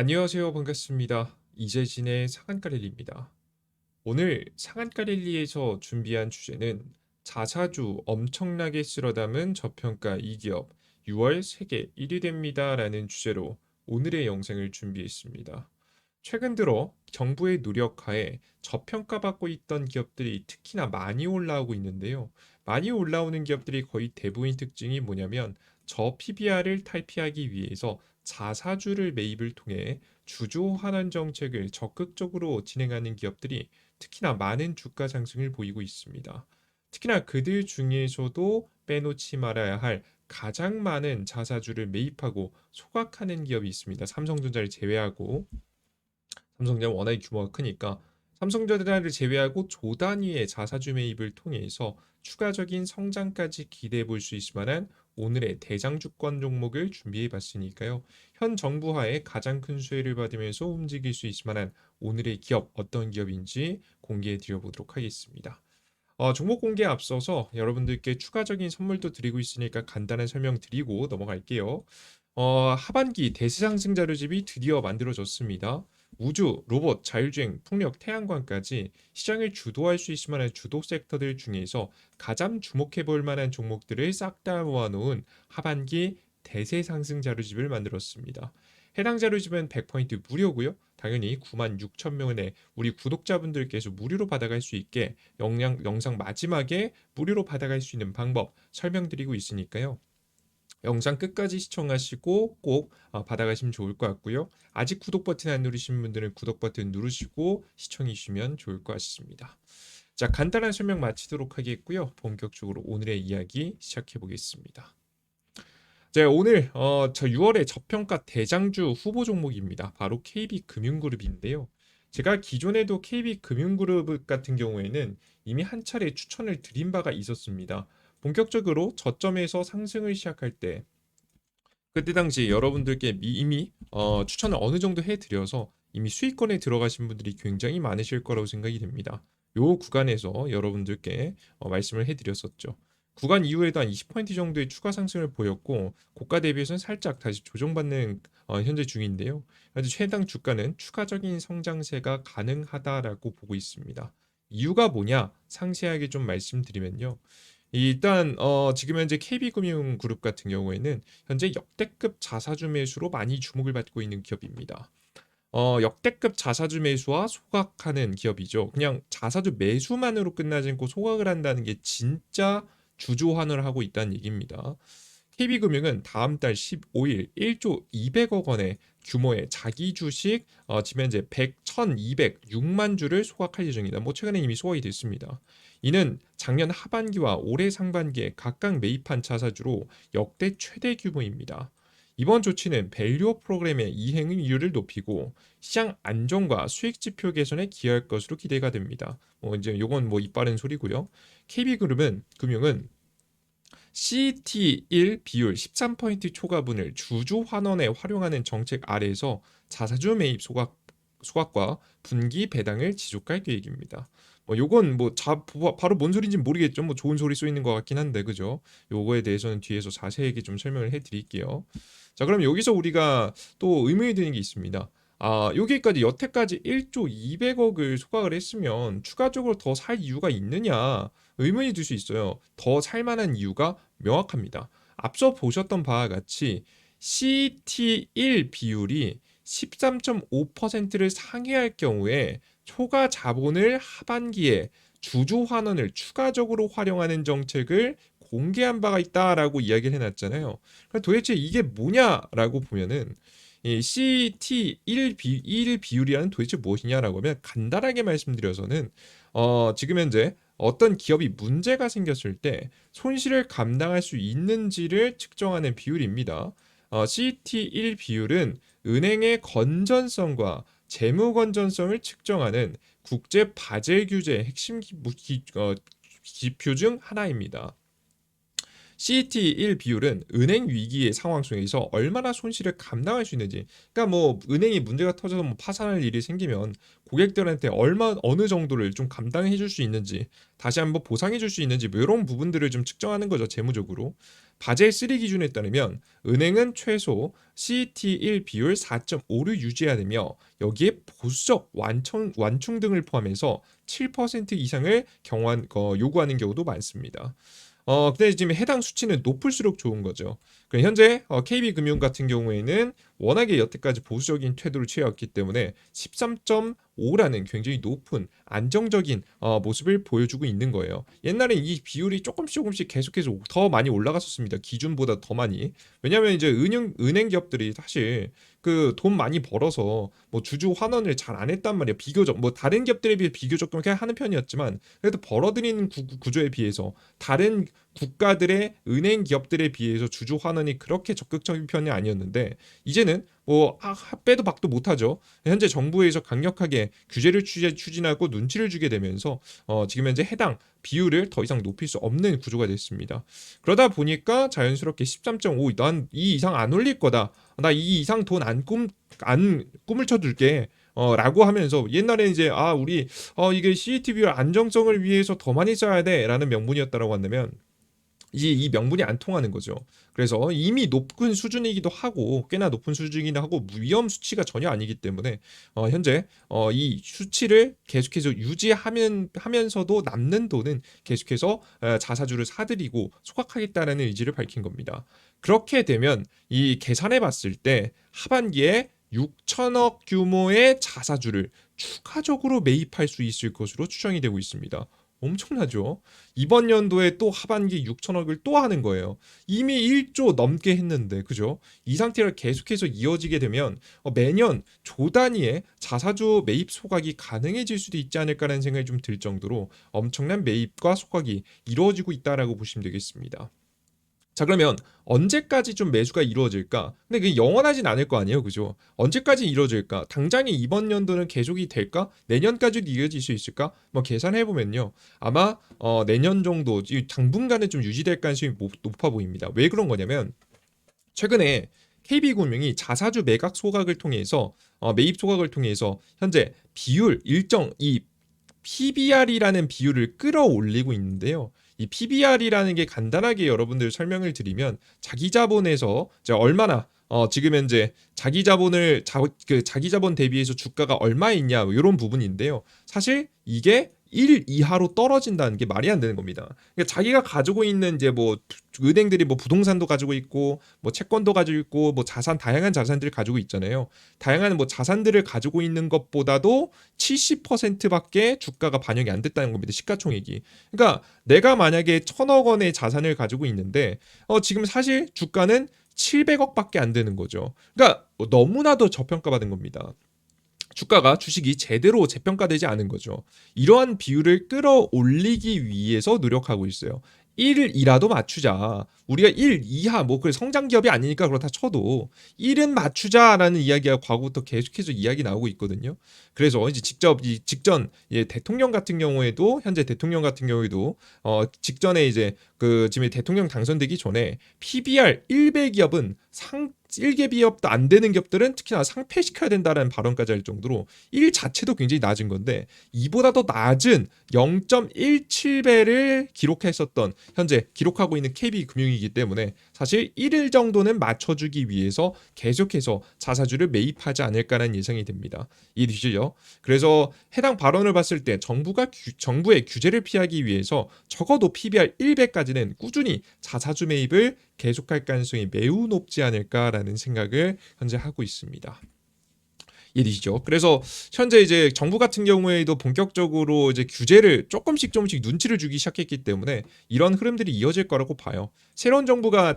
안녕하세요. 반갑습니다. 이재진의 상한가릴리입니다. 오늘 상한가릴리에서 준비한 주제는 자사주 엄청나게 쓸어담은 저평가 2기업 6월 세계 1위 됩니다라는 주제로 오늘의 영상을 준비했습니다. 최근 들어 정부의 노력하에 저평가받고 있던 기업들이 특히나 많이 올라오고 있는데요. 많이 올라오는 기업들이 거의 대부분 특징이 뭐냐면 저 PBR을 탈피하기 위해서 자사주를 매입을 통해 주주 환원 정책을 적극적으로 진행하는 기업들이 특히나 많은 주가 상승을 보이고 있습니다. 특히나 그들 중에서도 빼놓지 말아야 할 가장 많은 자사주를 매입하고 소각하는 기업이 있습니다. 삼성전자를 제외하고 삼성전자는 워낙에 규모가 크니까 삼성전자를 제외하고 조 단위의 자사주 매입을 통해서 추가적인 성장까지 기대해 볼 수 있을 만한 오늘의 대장주권 종목을 준비해 봤으니까요. 현 정부 하에 가장 큰 수혜를 받으면서 움직일 수 있을 만한 오늘의 기업 어떤 기업인지 공개해 드려 보도록 하겠습니다. 종목 공개에 앞서서 여러분들께 추가적인 선물도 드리고 있으니까 간단한 설명 드리고 넘어갈게요. 하반기 대시상승 자료집이 드디어 만들어졌습니다. 우주, 로봇, 자율주행, 풍력, 태양광까지 시장을 주도할 수 있을 만한 주도 섹터들 중에서 가장 주목해 볼 만한 종목들을 싹 다 모아놓은 하반기 대세 상승 자료집을 만들었습니다. 해당 자료집은 100포인트 무료고요. 당연히 96,000명의 우리 구독자분들께서 무료로 받아갈 수 있게 영상 마지막에 무료로 받아갈 수 있는 방법 설명드리고 있으니까요. 영상 끝까지 시청하시고 꼭 받아가시면 좋을 것 같고요. 아직 구독 버튼 안 누르신 분들은 구독 버튼 누르시고 시청해 주시면 좋을 것 같습니다. 자, 간단한 설명 마치도록 하겠고요. 본격적으로 오늘의 이야기 시작해 보겠습니다. 자, 오늘 저 6월의 저평가 대장주 후보 종목입니다. 바로 KB금융그룹인데요. 제가 기존에도 KB금융그룹 같은 경우에는 이미 한 차례 추천을 드린 바가 있었습니다. 본격적으로 저점에서 상승을 시작할 때 그때 당시 여러분들께 이미 추천을 어느 정도 해드려서 이미 수익권에 들어가신 분들이 굉장히 많으실 거라고 생각이 됩니다. 요 구간에서 여러분들께 말씀을 해드렸었죠. 구간 이후에도 한 20포인트 정도의 추가 상승을 보였고 고가 대비해서는 살짝 다시 조정받는 현재 중인데요. 현재 해당 주가는 추가적인 성장세가 가능하다라고 보고 있습니다. 이유가 뭐냐? 상세하게 좀 말씀드리면요. 일단 지금 현재 KB금융그룹 같은 경우에는 현재 역대급 자사주 매수로 많이 주목을 받고 있는 기업입니다. 역대급 자사주 매수와 소각하는 기업이죠. 그냥 자사주 매수만으로 끝나지 않고 소각을 한다는 게 진짜 주주환원을 하고 있다는 얘기입니다. KB금융은 다음 달 15일 1조 200억 원의 규모의 자기 주식 지금 현재 100, 1206만 주를 소각할 예정이다. 뭐 최근에 이미 소각이 됐습니다. 이는 작년 하반기와 올해 상반기에 각각 매입한 자사주로 역대 최대 규모입니다. 이번 조치는 밸류업 프로그램의 이행률을 높이고 시장 안정과 수익 지표 개선에 기여할 것으로 기대가 됩니다. 이제 요건 뭐 이빠른 소리고요. 금융은 CET1 비율 13포인트 초과분을 주주 환원에 활용하는 정책 아래에서 자사주 매입 소각과 분기 배당을 지속할 계획입니다. 요건 바로 뭔 소리인지 모르겠죠. 뭐 좋은 소리 쏘 있는 것 같긴 한데 그죠? 요거에 대해서는 뒤에서 자세하게 좀 설명을 해드릴게요. 자, 그럼 여기서 우리가 또 의문이 드는 게 있습니다. 여기까지 여태까지 1조 200억을 소각을 했으면 추가적으로 더 살 이유가 있느냐 의문이 들 수 있어요. 더 살만한 이유가 명확합니다. 앞서 보셨던 바와 같이 CET1 비율이 13.5%를 상회할 경우에 초과 자본을 하반기에 주주 환원을 추가적으로 활용하는 정책을 공개한 바가 있다라고 이야기를 해놨잖아요. 도대체 이게 뭐냐라고 보면은 이 CT1 비율이라는 도대체 무엇이냐라고 하면 간단하게 말씀드려서는 지금 현재 어떤 기업이 문제가 생겼을 때 손실을 감당할 수 있는지를 측정하는 비율입니다. CT1 비율은 은행의 건전성과 재무 건전성을 측정하는 국제 바젤 규제의 핵심 지표 중 하나입니다. CET1 비율은 은행 위기의 상황 속에서 얼마나 손실을 감당할 수 있는지, 그러니까 뭐 은행이 문제가 터져서 뭐 파산할 일이 생기면 고객들한테 어느 정도를 좀 감당해 줄 수 있는지, 다시 한번 보상해 줄 수 있는지, 뭐 이런 부분들을 좀 측정하는 거죠, 재무적으로. 바젤 3 기준에 따르면 은행은 최소 CET1 비율 4.5를 유지해야 되며, 여기에 보수적 완충 등을 포함해서 7% 이상을 요구하는 경우도 많습니다. 근데 지금 해당 수치는 높을수록 좋은 거죠. 현재 KB금융 같은 경우에는 워낙에 여태까지 보수적인 태도를 취해왔기 때문에 13.5라는 굉장히 높은 안정적인 모습을 보여주고 있는 거예요. 옛날엔 이 비율이 조금씩 계속해서 더 많이 올라갔었습니다. 기준보다 더 많이. 왜냐하면 이제 은행 기업들이 사실 그 돈 많이 벌어서 뭐 주주 환원을 잘 안 했단 말이야. 비교적 뭐 다른 기업들에 비해 비교적 좀 그냥 하는 편이었지만, 그래도 벌어들이는 구조에 비해서 다른 국가들의 은행 기업들에 비해서 주주 환원이 그렇게 적극적인 편이 아니었는데, 이제는 뭐 빼도 박도 못하죠. 현재 정부에서 강력하게 규제를 추진하고 눈치를 주게 되면서 지금 현재 해당 비율을 더 이상 높일 수 없는 구조가 됐습니다. 그러다 보니까 자연스럽게 13.5, 난 이 이상 안 올릴 거다, 나 이 이상 돈 안 꿈을 쳐둘게, 라고 하면서, 옛날에 이제 우리 이게 CET 비율 안정성을 위해서 더 많이 써야 돼라는 명분이었다라고 한다면, 이제 이 명분이 안 통하는 거죠. 그래서 이미 높은 수준이기도 하고, 꽤나 높은 수준이기도 하고, 위험 수치가 전혀 아니기 때문에 현재 이 수치를 계속해서 하면서도 남는 돈은 계속해서 자사주를 사들이고 소각하겠다라는 의지를 밝힌 겁니다. 그렇게 되면 이 계산해 봤을 때 하반기에 6천억 규모의 자사주를 추가적으로 매입할 수 있을 것으로 추정이 되고 있습니다. 엄청나죠? 이번 연도에 또 하반기 6천억을 또 하는 거예요. 이미 1조 넘게 했는데, 그죠? 이 상태가 계속해서 이어지게 되면 매년 조 단위의 자사주 매입 소각이 가능해질 수도 있지 않을까라는 생각이 좀 들 정도로 엄청난 매입과 소각이 이루어지고 있다라고 보시면 되겠습니다. 자, 그러면 언제까지 좀 매수가 이루어질까? 근데 그게 영원하진 않을 거 아니에요, 그죠? 언제까지 이루어질까? 당장에 이번 연도는 계속이 될까? 내년까지도 이어질 수 있을까? 뭐 계산해 보면요, 아마 내년 정도, 당분간은 좀 유지될 가능성이 높아 보입니다. 왜 그런 거냐면, 최근에 KB금융이 자사주 매각 소각을 통해서 매입 소각을 통해서 현재 비율 일정, 이 PBR이라는 비율을 끌어올리고 있는데요. 이 PBR이라는 게 간단하게 여러분들 설명을 드리면, 자기 자본에서 얼마나 지금 현재 자기 자본 대비해서 주가가 얼마 있냐, 이런 부분인데요. 사실 이게 1 이하로 떨어진다는 게 말이 안 되는 겁니다. 그러니까 자기가 가지고 있는 이제 뭐 은행들이 뭐 부동산도 가지고 있고, 뭐 채권도 가지고 있고, 뭐 다양한 자산들을 가지고 있잖아요. 다양한 뭐 자산들을 가지고 있는 것보다도 70%밖에 주가가 반영이 안 됐다는 겁니다. 시가총액이. 그러니까 내가 만약에 1,000억 원의 자산을 가지고 있는데 지금 사실 주가는 700억밖에 안 되는 거죠. 그러니까 너무나도 저평가받은 겁니다. 주식이 제대로 재평가되지 않은 거죠. 이러한 비율을 끌어올리기 위해서 노력하고 있어요. 1이라도 맞추자. 우리가 1 이하, 뭐 그 성장 기업이 아니니까 그렇다 쳐도 1은 맞추자라는 이야기가 과거부터 계속해서 이야기 나오고 있거든요. 그래서 이제 직접 이 직전 대통령 같은 경우에도, 현재 대통령 같은 경우에도 직전에 이제 지금 대통령 당선되기 전에 PBR 1배 기업은 1개 기업도 안 되는 기업들은 특히나 상폐시켜야 된다는 발언까지 할 정도로 1 자체도 굉장히 낮은 건데, 이보다 더 낮은 0.17배를 현재 기록하고 있는 KB금융이기 때문에, 사실 1일 정도는 맞춰주기 위해서 계속해서 자사주를 매입하지 않을까라는 예상이 됩니다. 이해되시죠? 그래서 해당 발언을 봤을 때 정부의 규제를 피하기 위해서 적어도 PBR 1배까지는 꾸준히 자사주 매입을 계속할 가능성이 매우 높지 않을까라는 생각을 현재 하고 있습니다. 이해되시죠? 그래서 현재 이제 정부 같은 경우에도 본격적으로 이제 규제를 조금씩 눈치를 주기 시작했기 때문에 이런 흐름들이 이어질 거라고 봐요. 새로운 정부가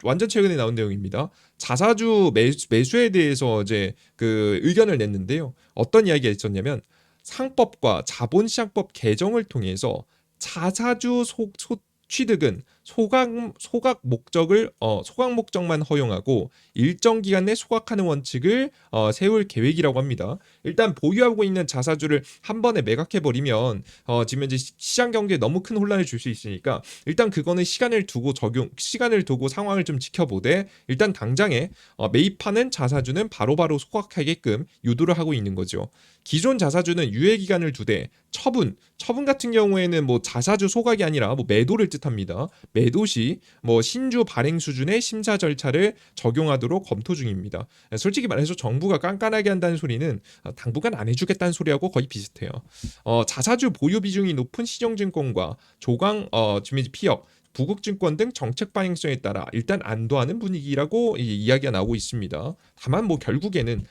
완전 최근에 나온 내용입니다. 자사주 매수에 대해서 이제 의견을 냈는데요. 어떤 이야기가 있었냐면, 상법과 자본시장법 개정을 통해서 자사주 취득은 소각 목적만 허용하고 일정 기간 내 소각하는 원칙을 세울 계획이라고 합니다. 일단 보유하고 있는 자사주를 한 번에 매각해 버리면 지금 현재 시장 경제에 너무 큰 혼란을 줄 수 있으니까 일단 그거는 시간을 두고 상황을 좀 지켜보되 일단 당장에 매입하는 자사주는 바로바로 소각하게끔 유도를 하고 있는 거죠. 기존 자사주는 유예 기간을 두되 처분 같은 경우에는 뭐 자사주 소각이 아니라 뭐 매도를 뜻합니다. 매도 시 뭐 신주 발행 수준의 심사 절차를 적용하도록 검토 중입니다. 솔직히 말해서 정부가 깐깐하게 한다는 소리는 당분간 안 해주겠다는 소리하고 거의 비슷해요. 자사주 보유 비중이 높은 시정증권과 지금 피업 부국증권 등 정책 방향성에 따라 일단 안도하는 분위기라고 이야기가 나오고 있습니다. 다만 뭐 결국에는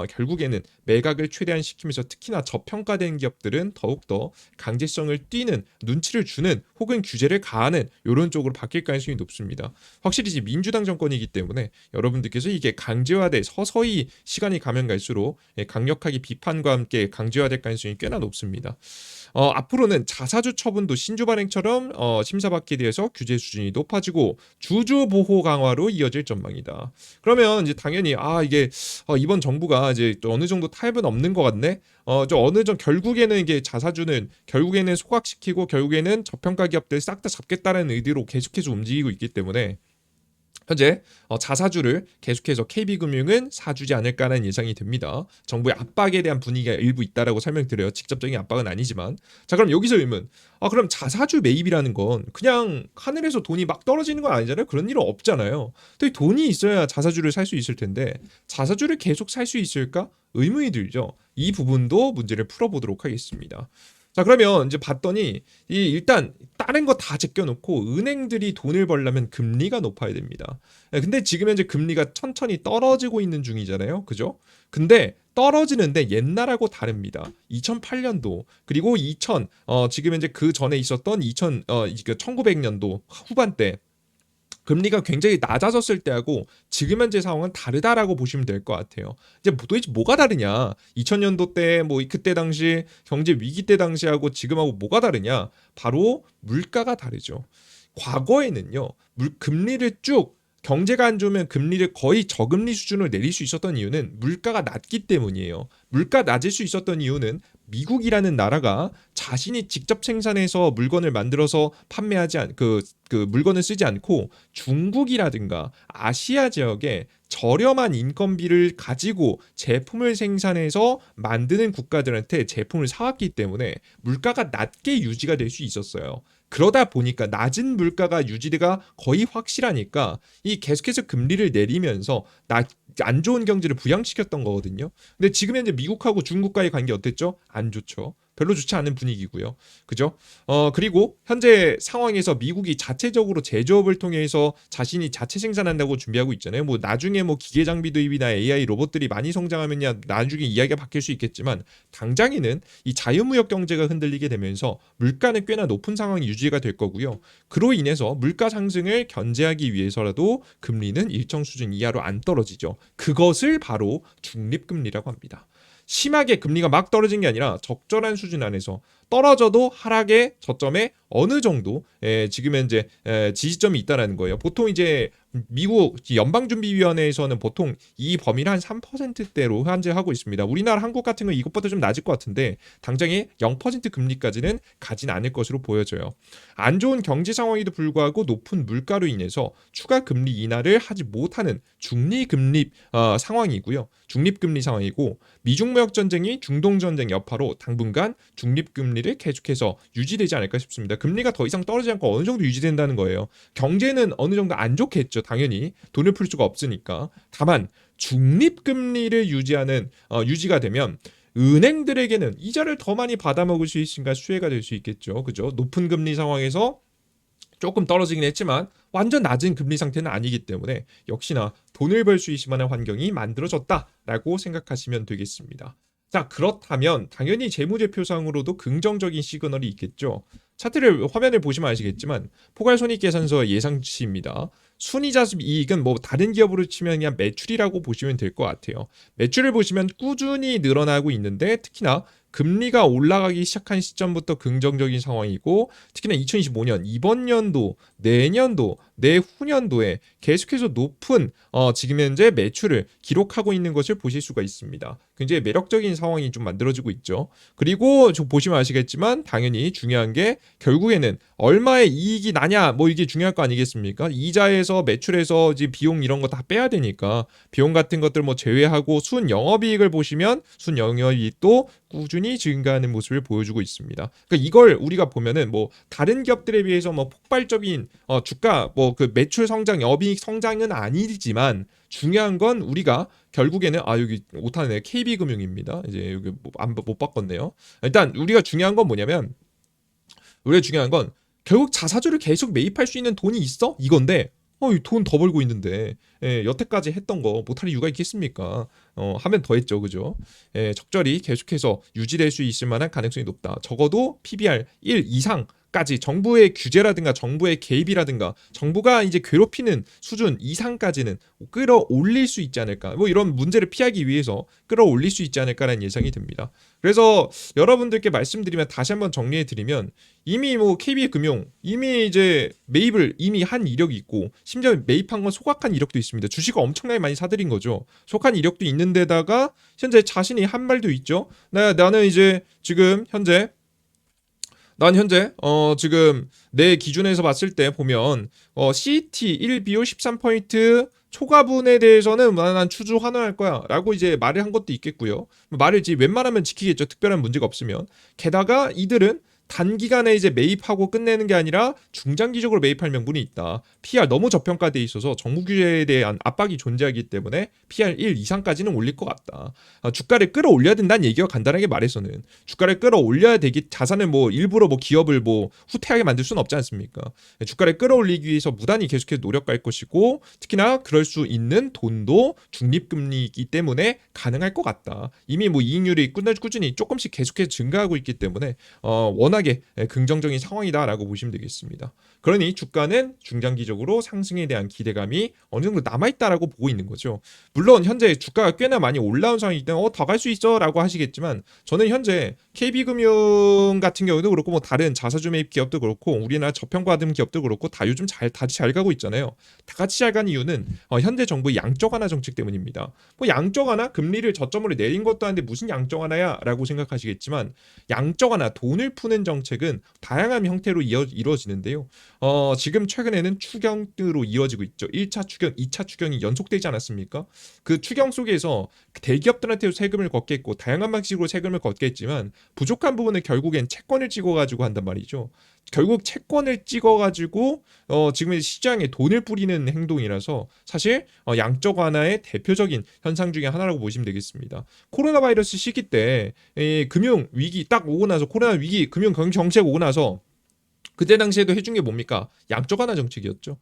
결국에는 매각을 최대한 시키면서 특히나 저평가된 기업들은 더욱더 강제성을 띠는 눈치를 주는 혹은 규제를 가하는 이런 쪽으로 바뀔 가능성이 높습니다. 확실히 이제 민주당 정권이기 때문에 여러분들께서 이게 강제화돼 서서히 시간이 가면 갈수록 강력하게 비판과 함께 강제화될 가능성이 꽤나 높습니다. 앞으로는 자사주 처분도 신주 발행처럼 심사받기에 대해서 규제 수준이 높아지고 주주 보호 강화로 이어질 전망이다. 그러면 이제 당연히 이게 이번 정부가 이제 또 어느 정도 타협은 없는 것 같네. 결국에는 이게 자사주는 결국에는 소각시키고 결국에는 저평가 기업들 싹 다 잡겠다는 의도로 계속해서 움직이고 있기 때문에 현재 자사주를 계속해서 KB금융은 사주지 않을까라는 예상이 됩니다. 정부의 압박에 대한 분위기가 일부 있다라고 설명드려요. 직접적인 압박은 아니지만. 자, 그럼 여기서 의문. 그럼 자사주 매입이라는 건 그냥 하늘에서 돈이 막 떨어지는 건 아니잖아요. 그런 일은 없잖아요. 또 돈이 있어야 자사주를 살 수 있을 텐데 자사주를 계속 살 수 있을까? 의문이 들죠. 이 부분도 문제를 풀어보도록 하겠습니다. 자, 그러면 이제 봤더니 일단 다른 거 다 제껴놓고 은행들이 돈을 벌려면 금리가 높아야 됩니다. 근데 지금 현재 금리가 천천히 떨어지고 있는 중이잖아요. 그죠? 근데 떨어지는데 옛날하고 다릅니다. 2008년도 그리고 지금 현재 그 전에 있었던 1900년도 후반때 금리가 굉장히 낮아졌을 때하고 지금 현재 상황은 다르다라고 보시면 될 것 같아요. 이제 도대체 뭐가 다르냐? 2000년도 때 뭐 그때 당시 경제 위기 때 당시하고 지금하고 뭐가 다르냐? 바로 물가가 다르죠. 과거에는요. 금리를 쭉 경제가 안 좋으면 금리를 거의 저금리 수준으로 내릴 수 있었던 이유는 물가가 낮기 때문이에요. 물가 낮을 수 있었던 이유는 미국이라는 나라가 자신이 직접 생산해서 물건을 만들어서 그 물건을 쓰지 않고 중국이라든가 아시아 지역에 저렴한 인건비를 가지고 제품을 생산해서 만드는 국가들한테 제품을 사왔기 때문에 물가가 낮게 유지가 될 수 있었어요. 그러다 보니까 낮은 물가가 유지가 거의 확실하니까 이 계속해서 금리를 내리면서 안 좋은 경제를 부양시켰던 거거든요. 근데 지금 현재 미국하고 중국과의 관계 어땠죠? 안 좋죠. 별로 좋지 않은 분위기고요. 그죠? 그리고 현재 상황에서 미국이 자체적으로 제조업을 통해서 자신이 자체 생산한다고 준비하고 있잖아요. 뭐 나중에 뭐 기계 장비 도입이나 AI 로봇들이 많이 성장하면야 나중에 이야기가 바뀔 수 있겠지만 당장에는 이 자유무역 경제가 흔들리게 되면서 물가는 꽤나 높은 상황이 유지가 될 거고요. 그로 인해서 물가 상승을 견제하기 위해서라도 금리는 일정 수준 이하로 안 떨어지죠. 그것을 바로 중립금리라고 합니다. 심하게 금리가 막 떨어진 게 아니라 적절한 수준 안에서 떨어져도 하락의 저점에 어느 정도 지금 현재 지지점이 있다라는 거예요. 보통 이제 미국 연방준비위원회에서는 보통 이 범위를 한 3%대로 현재하고 있습니다. 우리나라 한국 같은 건 이것보다 좀 낮을 것 같은데 당장에 0% 금리까지는 가진 않을 것으로 보여져요. 안 좋은 경제 상황에도 불구하고 높은 물가로 인해서 추가 금리 인하를 하지 못하는 중립금리 상황이고요. 중립금리 상황이고 미중 무역 전쟁이 중동 전쟁 여파로 당분간 중립금리를 계속해서 유지되지 않을까 싶습니다. 금리가 더 이상 떨어지지 않고 어느 정도 유지된다는 거예요. 경제는 어느 정도 안 좋겠죠. 당연히 돈을 풀 수가 없으니까. 다만 중립금리를 유지가 되면 은행들에게는 이자를 더 많이 받아먹을 수 있으니까 수혜가 될 수 있겠죠. 그죠? 높은 금리 상황에서 조금 떨어지긴 했지만 완전 낮은 금리 상태는 아니기 때문에 역시나 돈을 벌 수 있을 만한 환경이 만들어졌다라고 생각하시면 되겠습니다. 자, 그렇다면 당연히 재무제표상으로도 긍정적인 시그널이 있겠죠. 차트를 화면을 보시면 아시겠지만 포괄손익계산서의 예상치입니다. 순이자습 이익은 뭐 다른 기업으로 치면 그냥 매출이라고 보시면 될 것 같아요. 매출을 보시면 꾸준히 늘어나고 있는데 특히나 금리가 올라가기 시작한 시점부터 긍정적인 상황이고 특히나 2025년 이번 연도, 내년도, 내후년도에 계속해서 높은 지금 현재 매출을 기록하고 있는 것을 보실 수가 있습니다. 굉장히 매력적인 상황이 좀 만들어지고 있죠. 그리고 좀 보시면 아시겠지만 당연히 중요한 게 결국에는 얼마의 이익이 나냐 뭐 이게 중요할 거 아니겠습니까? 이자에서 매출에서 이제 비용 이런 거 다 빼야 되니까 비용 같은 것들 뭐 제외하고 순 영업이익을 보시면 순 영업이익도 꾸준히 증가하는 모습을 보여주고 있습니다. 그러니까 이걸 우리가 보면은 뭐 다른 기업들에 비해서 뭐 폭발적인 주가 뭐 그 매출 성장, 영업이익 성장은 아니지만 중요한 건 우리가 결국에는 여기 오타네 KB금융입니다. 이제 여기 못 바꿨네요. 일단 우리가 중요한 건 결국 자사주를 계속 매입할 수 있는 돈이 있어? 이건데 돈 더 벌고 있는데 여태까지 했던 거 못할 이유가 있겠습니까? 하면 더 했죠, 그죠? 적절히 계속해서 유지될 수 있을 만한 가능성이 높다. 적어도 PBR 1 이상까지 정부의 규제라든가 정부의 개입이라든가 정부가 이제 괴롭히는 수준 이상까지는 끌어올릴 수 있지 않을까? 뭐 이런 문제를 피하기 위해서 끌어올릴 수 있지 않을까라는 예상이 듭니다. 그래서 여러분들께 말씀드리면 다시 한번 정리해 드리면 이미 뭐 KB금융 이미 이제 매입을 이미 한 이력이 있고 심지어 매입한 건 소각한 이력도 있습니다. 주식을 엄청나게 많이 사들인 거죠. 소각한 이력도 있는데다가 현재 자신이 한 말도 있죠. 나는 이제 지금 현재 지금 내 기준에서 봤을 때 보면 CT 1비율 13포인트 초과분에 대해서는 난 추후 환원할 거야 라고 이제 말을 한 것도 있겠고요. 말을 이제 웬만하면 지키겠죠. 특별한 문제가 없으면. 게다가 이들은 단기간에 이제 매입하고 끝내는 게 아니라 중장기적으로 매입할 명분이 있다. PR 너무 저평가돼 있어서 정부 규제에 대한 압박이 존재하기 때문에 PR 1 이상까지는 올릴 것 같다. 주가를 끌어올려야 된다는 얘기가 간단하게 말해서는 주가를 끌어올려야 되기 자산을 뭐 일부러 뭐 기업을 뭐 후퇴하게 만들 수는 없지 않습니까? 주가를 끌어올리기 위해서 무단히 계속해서 노력할 것이고 특히나 그럴 수 있는 돈도 중립금리이기 때문에 가능할 것 같다. 이미 뭐 이익률이 꾸준히 조금씩 계속해서 증가하고 있기 때문에 워낙에 긍정적인 상황이다라고 보시면 되겠습니다. 그러니 주가는 중장기적으로 상승에 대한 기대감이 어느 정도 남아있다라고 보고 있는 거죠. 물론 현재 주가가 꽤나 많이 올라온 상황이기 때문에 더 갈 수 있어라고 하시겠지만 저는 현재 KB금융 같은 경우도 그렇고 뭐 다른 자사주 매입 기업도 그렇고 우리나라 저평가받은 기업도 그렇고 다 요즘 다시 잘 가고 있잖아요. 다 같이 잘 가는 이유는 현재 정부의 양적 완화 정책 때문입니다. 뭐 양적 완화 금리를 저점으로 내린 것도 아닌데 무슨 양적 완화야라고 생각하시겠지만 양적 완화 돈을 푸는 정책은 다양한 형태로 이루어지는데요. 지금 최근에는 추경으로 이어지고 있죠. 1차 추경, 2차 추경이 연속되지 않았습니까? 그 추경 속에서 대기업들한테 세금을 걷겠고 다양한 방식으로 세금을 걷겠지만 부족한 부분을 결국엔 채권을 찍어가지고 한단 말이죠. 결국 채권을 찍어가지고 지금 시장에 돈을 뿌리는 행동이라서 사실 양적 완화의 대표적인 현상 중에 하나라고 보시면 되겠습니다. 코로나 바이러스 시기 때 금융 위기 딱 오고 나서 코로나 위기 금융 정책 오고 나서 그때 당시에도 해준 게 뭡니까? 양적 완화 정책이었죠.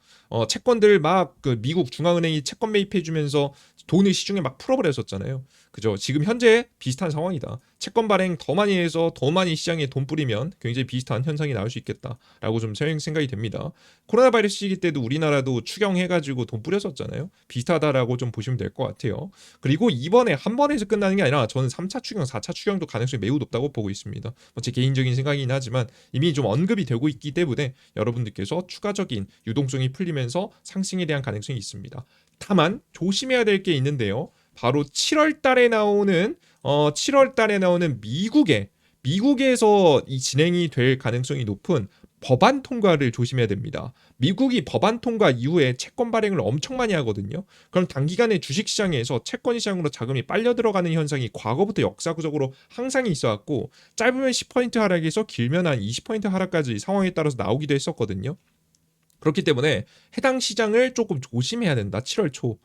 채권들 막 그 미국 중앙은행이 채권 매입해주면서 돈을 시중에 막 풀어버렸었잖아요. 그죠? 지금 현재 비슷한 상황이다. 채권 발행 더 많이 해서 더 많이 시장에 돈 뿌리면 굉장히 비슷한 현상이 나올 수 있겠다라고 좀 생각이 됩니다. 코로나 바이러스 시기 때도 우리나라도 추경해가지고 돈 뿌렸었잖아요. 비슷하다라고 좀 보시면 될 것 같아요. 그리고 이번에 한 번에서 끝나는 게 아니라 저는 3차 추경, 4차 추경도 가능성이 매우 높다고 보고 있습니다. 제 개인적인 생각이긴 하지만 이미 좀 언급이 되고 있기 때문에 여러분들께서 추가적인 유동성이 풀리면서 상승에 대한 가능성이 있습니다. 다만 조심해야 될 게 있는데요. 바로 7월 달에 나오는 미국에서 이 진행이 될 가능성이 높은 법안 통과를 조심해야 됩니다. 미국이 법안 통과 이후에 채권 발행을 엄청 많이 하거든요. 그럼 단기간에 주식시장에서 채권 시장으로 자금이 빨려 들어가는 현상이 과거부터 역사적으로 항상 있어왔고 짧으면 10포인트 하락에서 길면 한 20포인트 하락까지 상황에 따라서 나오기도 했었거든요. 그렇기 때문에 해당 시장을 조금 조심해야 된다. 7월 초.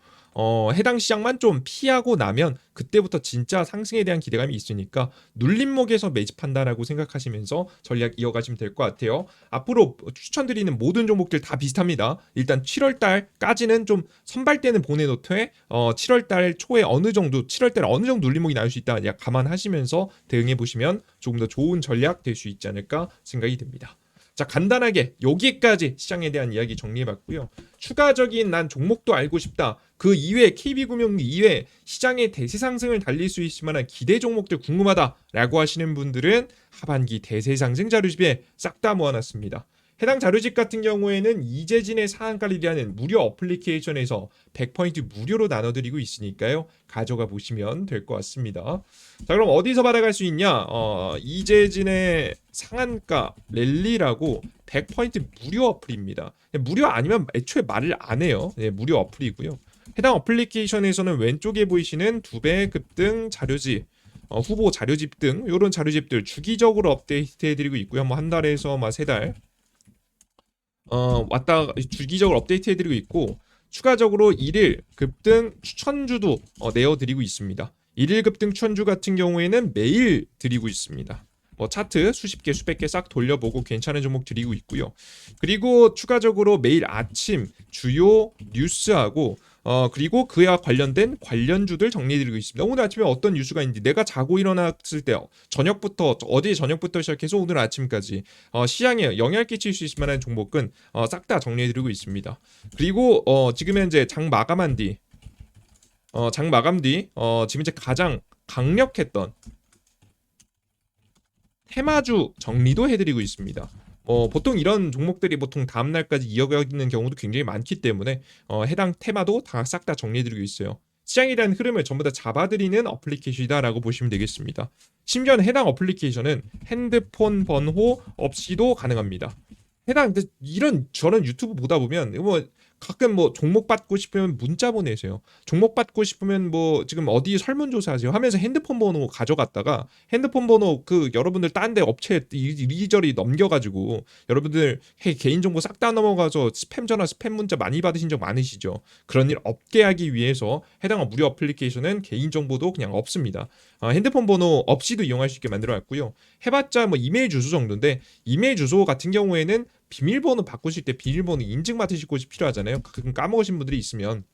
해당 시장만 좀 피하고 나면 그때부터 진짜 상승에 대한 기대감이 있으니까 눌림목에서 매집한다라고 생각하시면서 전략 이어가시면 될 것 같아요. 앞으로 추천드리는 모든 종목들 다 비슷합니다. 일단 7월 달까지는 좀 선발대는 보내놓되 7월 달 초에 7월 달에 어느 정도 눌림목이 나올 수 있다 감안하시면서 대응해 보시면 조금 더 좋은 전략 될 수 있지 않을까 생각이 듭니다. 자, 간단하게 여기까지 시장에 대한 이야기 정리해봤고요. 추가적인 난 종목도 알고 싶다. 그 이외에 KB금융 이외 시장의 대세 상승을 달릴 수 있을 만한 기대 종목들 궁금하다라고 하시는 분들은 하반기 대세 상승 자료집에 싹 다 모아놨습니다. 해당 자료집 같은 경우에는 이재진의 상한가리라는 무료 어플리케이션에서 100포인트 무료로 나눠드리고 있으니까요. 가져가 보시면 될 것 같습니다. 자, 그럼 어디서 받아갈 수 있냐? 이재진의 상한가 랠리라고 100포인트 무료 어플입니다. 무료 아니면 애초에 말을 안 해요. 네, 무료 어플이고요. 해당 어플리케이션에서는 왼쪽에 보이시는 2배 급등 자료집, 후보 자료집 등 이런 자료집들 주기적으로 업데이트해드리고 있고요. 뭐 한 달에서 막 3달 왔다 주기적으로 업데이트해드리고 있고 추가적으로 1일 급등 추천주도 내어드리고 있습니다. 1일 급등 추천주 같은 경우에는 매일 드리고 있습니다. 뭐 차트 수십 개 수백 개 싹 돌려보고 괜찮은 종목 드리고 있고요. 그리고 추가적으로 매일 아침 주요 뉴스하고 그리고 그와 관련된 관련주들 정리해드리고 있습니다. 오늘 아침에 어떤 뉴스가 있는지 내가 자고 일어났을 때 저녁부터 어제 저녁부터 시작해서 오늘 아침까지 시장에 영향을 끼칠 수 있을 만한 종목은 싹 다 정리해드리고 있습니다. 그리고 지금 현재 장 마감 뒤 지금 이제 가장 강력했던 테마주 정리도 해드리고 있습니다. 보통 이런 종목들이 보통 다음날까지 이어가는 경우도 굉장히 많기 때문에 해당 테마도 다 싹 다 정리해드리고 있어요. 시장에 대한 흐름을 전부 다 잡아드리는 어플리케이션이다라고 보시면 되겠습니다. 심지어는 해당 어플리케이션은 핸드폰 번호 없이도 가능합니다. 해당 이런 저런 유튜브 보다 보면 뭐 가끔 뭐 종목 받고 싶으면 문자 보내세요. 종목 받고 싶으면 뭐 지금 어디 설문조사하세요 하면서 핸드폰 번호 가져갔다가 핸드폰 번호 그 여러분들 딴 데 업체 이리저리 넘겨가지고 여러분들 개인정보 싹 다 넘어가서 스팸 전화 스팸 문자 많이 받으신 적 많으시죠. 그런 일 없게 하기 위해서 해당 무료 어플리케이션은 개인정보도 그냥 없습니다. 핸드폰 번호 없이도 이용할 수 있게 만들어놨고요. 해봤자 뭐 이메일 주소 정도인데 이메일 주소 같은 경우에는 비밀번호 바꾸실 때 비밀번호 인증 받으실 곳이 필요하잖아요. 가끔 까먹으신 분들이 있으면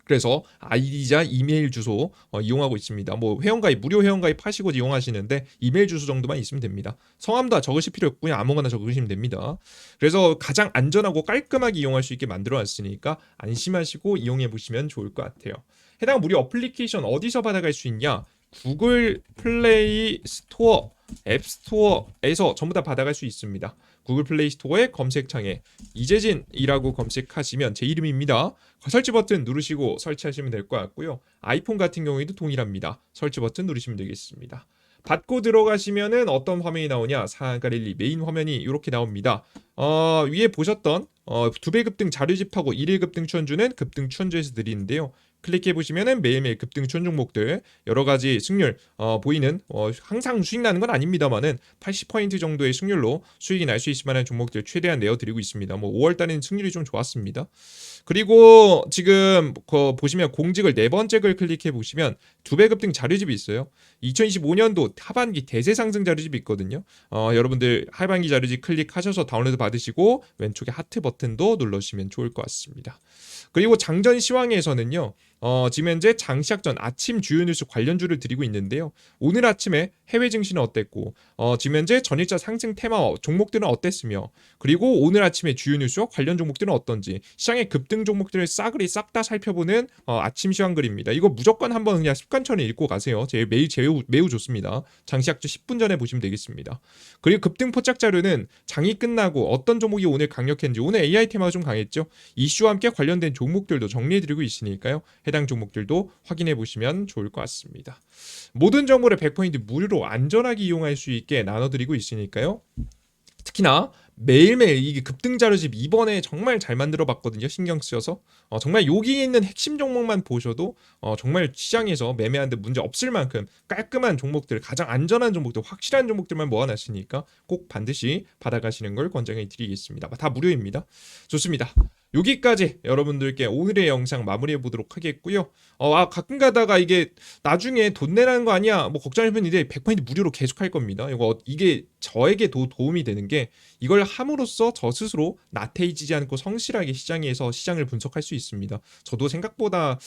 그래서 아이디자 이메일 주소 이용하고 있습니다. 뭐 회원가입 무료 회원가입 하시고 이용하시는데 이메일 주소 정도만 있으면 됩니다. 성함도 적으실 필요 없고요. 아무거나 적으시면 됩니다. 그래서 가장 안전하고 깔끔하게 이용할 수 있게 만들어놨으니까 안심하시고 이용해 보시면 좋을 것 같아요. 해당 무료 어플리케이션 어디서 받아갈 수 있냐? 구글 플레이 스토어, 앱 스토어에서 전부 다 받아갈 수 있습니다. 구글 플레이 스토어의 검색창에 이재진이라고 검색하시면 제 이름입니다. 설치 버튼 누르시고 설치하시면 될 것 같고요. 아이폰 같은 경우에도 동일합니다. 설치 버튼 누르시면 되겠습니다. 받고 들어가시면은 어떤 화면이 나오냐? 상한가 랠리 메인 화면이 이렇게 나옵니다. 위에 보셨던 2배 급등 자료집하고 1일 급등 추천주는 급등 추천주에서 드리는데요. 클릭해 보시면은 매일매일 급등 추천 종목들 여러 가지 승률 보이는 항상 수익 나는 건 아닙니다만은 80% 정도의 승률로 수익이 날 수 있을 만한 종목들 최대한 내어 드리고 있습니다. 뭐 5월 달에는 승률이 좀 좋았습니다. 그리고 지금 보시면 공직을 네 번째 글 클릭해 보시면 2배 급등 자료집이 있어요. 2025년도 하반기 대세 상승 자료집이 있거든요. 여러분들 하반기 자료집 클릭하셔서 다운로드 받으시고 왼쪽에 하트 버튼도 눌러주시면 좋을 것 같습니다. 그리고 장전 시황에서는요. 지금 현재 장 시작 전 아침 주요 뉴스 관련주를 드리고 있는데요. 오늘 아침에 해외 증시는 어땠고 지금 현재 전일자 상승 테마 종목들은 어땠으며 그리고 오늘 아침에 주요 뉴스와 관련 종목들은 어떤지 시장의 급등 종목들을 싸그리 싹 다 살펴보는 아침 시황 글입니다. 이거 무조건 한번 그냥 습관처럼 읽고 가세요. 매우 좋습니다. 장 시작 전 10분 전에 보시면 되겠습니다. 그리고 급등 포착 자료는 장이 끝나고 어떤 종목이 오늘 강력했는지 오늘 AI 테마가 좀 강했죠. 이슈와 함께 관련된 종목들도 정리해드리고 있으니까요. 해당 종목들도 확인해 보시면 좋을 것 같습니다. 모든 정보를 100포인트 무료로 안전하게 이용할 수 있게 나눠드리고 있으니까요. 특히나 매일매일 이게 급등 자료집 이번에 정말 잘 만들어 봤거든요. 신경 쓰여서 정말 여기 있는 핵심 종목만 보셔도 정말 시장에서 매매하는데 문제 없을 만큼 깔끔한 종목들 가장 안전한 종목들 확실한 종목들만 모아놨으니까 꼭 반드시 받아가시는 걸 권장해 드리겠습니다. 다 무료입니다. 좋습니다. 여기까지 여러분들께 오늘의 영상 마무리해 보도록 하겠고요. 가끔 가다가 이게 나중에 돈 내라는 거 아니야? 뭐 걱정하시는 분인데 100% 무료로 계속 할 겁니다. 이게 저에게 도움이 되는 게 이걸 함으로써 저 스스로 나태해지지 않고 성실하게 시장에서 시장을 분석할 수 있습니다. 저도 생각보다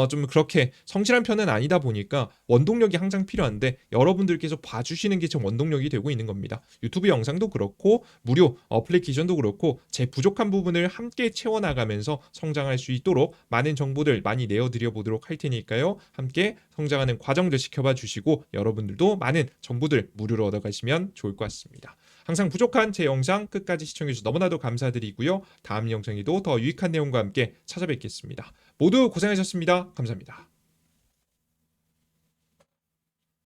좀 그렇게 성실한 편은 아니다 보니까 원동력이 항상 필요한데 여러분들께서 봐주시는 게 좀 원동력이 되고 있는 겁니다. 유튜브 영상도 그렇고 무료 어플리케이션도 그렇고 제 부족한 부분을 함께 채워 채워나가면서 성장할 수 있도록 많은 정보들 많이 내어드려 보도록 할 테니까요. 함께 성장하는 과정들 지켜봐 주시고 여러분들도 많은 정보들 무료로 얻어가시면 좋을 것 같습니다. 항상 부족한 제 영상 끝까지 시청해주셔서 너무나도 감사드리고요. 다음 영상에도 더 유익한 내용과 함께 찾아뵙겠습니다. 모두 고생하셨습니다. 감사합니다.